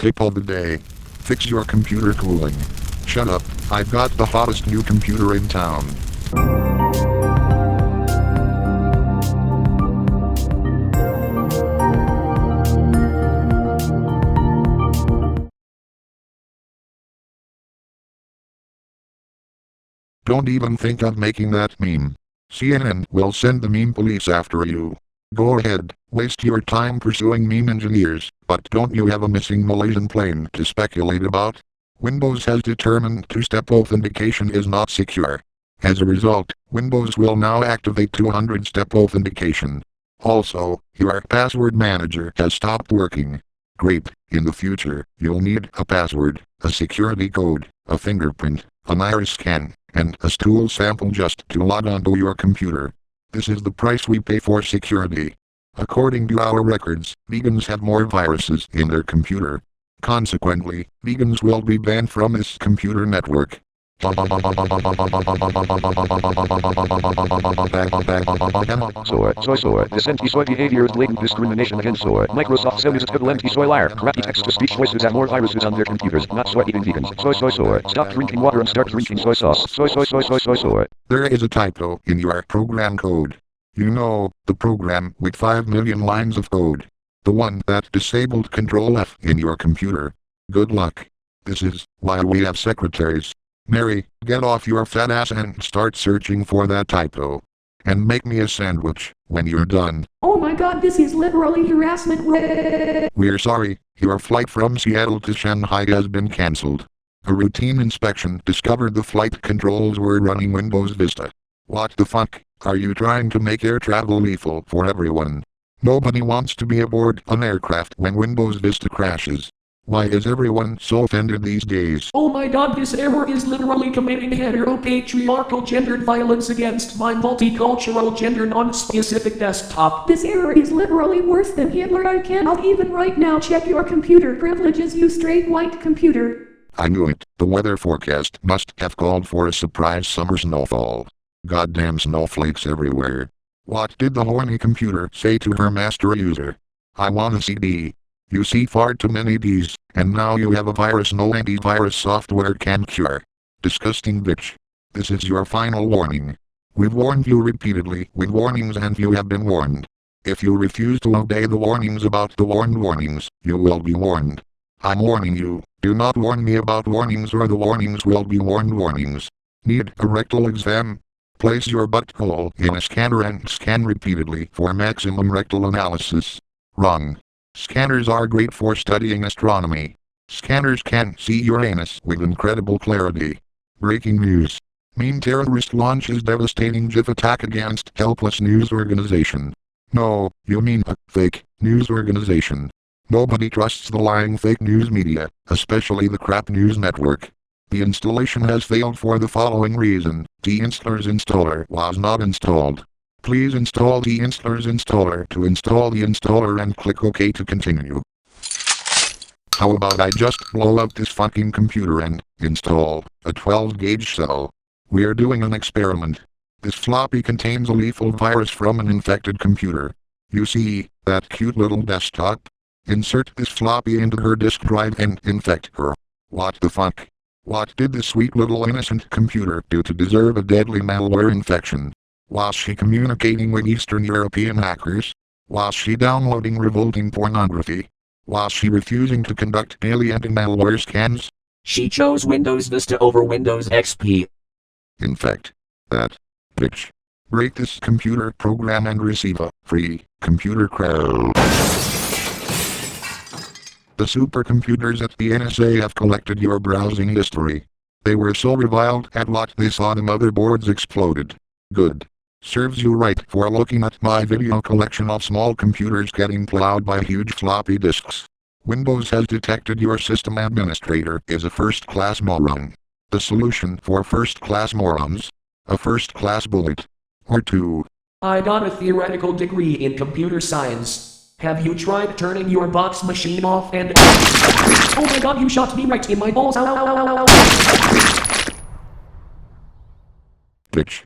Tip of the day. Fix your computer cooling. Shut up, I've got the hottest new computer in town. Don't even think of making that meme. CNN will send the meme police after you. Go ahead, waste your time pursuing meme engineers, but don't you have a missing Malaysian plane to speculate about? Windows has determined two-step authentication is not secure. As a result, Windows will now activate 200-step authentication. Also, your password manager has stopped working. Great, in the future, you'll need a password, a security code, a fingerprint, an iris scan, and a stool sample just to log onto your computer. This is the price we pay for security. According to our records, vegans have more viruses in their computer. Consequently, vegans will be banned from this computer network. SOA, this anti-SOA behavior is blatant discrimination against SOA. Microsoft said it's a total anti-SOA liar. Crappy text-to-speech voices have more viruses on their computers, not SOA-eating vegans. SOA. Stop drinking water and start drinking soy sauce. SOA. There is a typo in your program code. You know, the program with 5 million lines of code. The one that disabled Control F in your computer. Good luck. This is why we have secretaries. Mary, get off your fat ass and start searching for that typo. And make me a sandwich when you're done. Oh my god, this is literally harassment. We're sorry, your flight from Seattle to Shanghai has been cancelled. A routine inspection discovered the flight controls were running Windows Vista. What the fuck, are you trying to make air travel lethal for everyone? Nobody wants to be aboard an aircraft when Windows Vista crashes. Why is everyone so offended these days? Oh my god, this error is literally committing heteropatriarchal gendered violence against my multicultural gender non-specific desktop. This error is literally worse than Hitler. I cannot even right now check your computer privileges, you straight white computer. I knew it. The weather forecast must have called for a surprise summer snowfall. Goddamn snowflakes everywhere. What did the horny computer say to her master user? I want a CD. You see far too many Ds, and now you have a virus no antivirus software can cure. Disgusting bitch. This is your final warning. We've warned you repeatedly with warnings and you have been warned. If you refuse to obey the warnings about the warned warnings, you will be warned. I'm warning you, do not warn me about warnings or the warnings will be warned warnings. Need a rectal exam? Place your butthole in a scanner and scan repeatedly for maximum rectal analysis. Wrong. Scanners are great for studying astronomy. Scanners can see your anus with incredible clarity. Breaking news. Meme terrorist launches devastating GIF attack against helpless news organization. No, you mean a fake news organization. Nobody trusts the lying fake news media, especially the crap news network. The installation has failed for the following reason. T-Installer's installer was not installed. Please install T-Installer's installer to install the installer and click OK to continue. How about I just blow up this fucking computer and install a 12-gauge cell? We're doing an experiment. This floppy contains a lethal virus from an infected computer. You see, that cute little desktop? Insert this floppy into her disk drive and infect her. What the fuck? What did this sweet little innocent computer do to deserve a deadly malware infection? Was she communicating with Eastern European hackers? Was she downloading revolting pornography? Was she refusing to conduct daily anti-malware scans? She chose Windows Vista over Windows XP. Infect that bitch. Break this computer program and receive a free computer credit. The supercomputers at the NSA have collected your browsing history. They were so reviled at what they saw the motherboards exploded. Good. Serves you right for looking at my video collection of small computers getting plowed by huge floppy disks. Windows has detected your system administrator is a first-class moron. The solution for first-class morons? A first-class bullet. Or two. I got a theoretical degree in computer science. Have you tried turning your box machine off and— Oh my god, you shot me right in my balls. Ow, ow, ow, ow, ow. Bitch.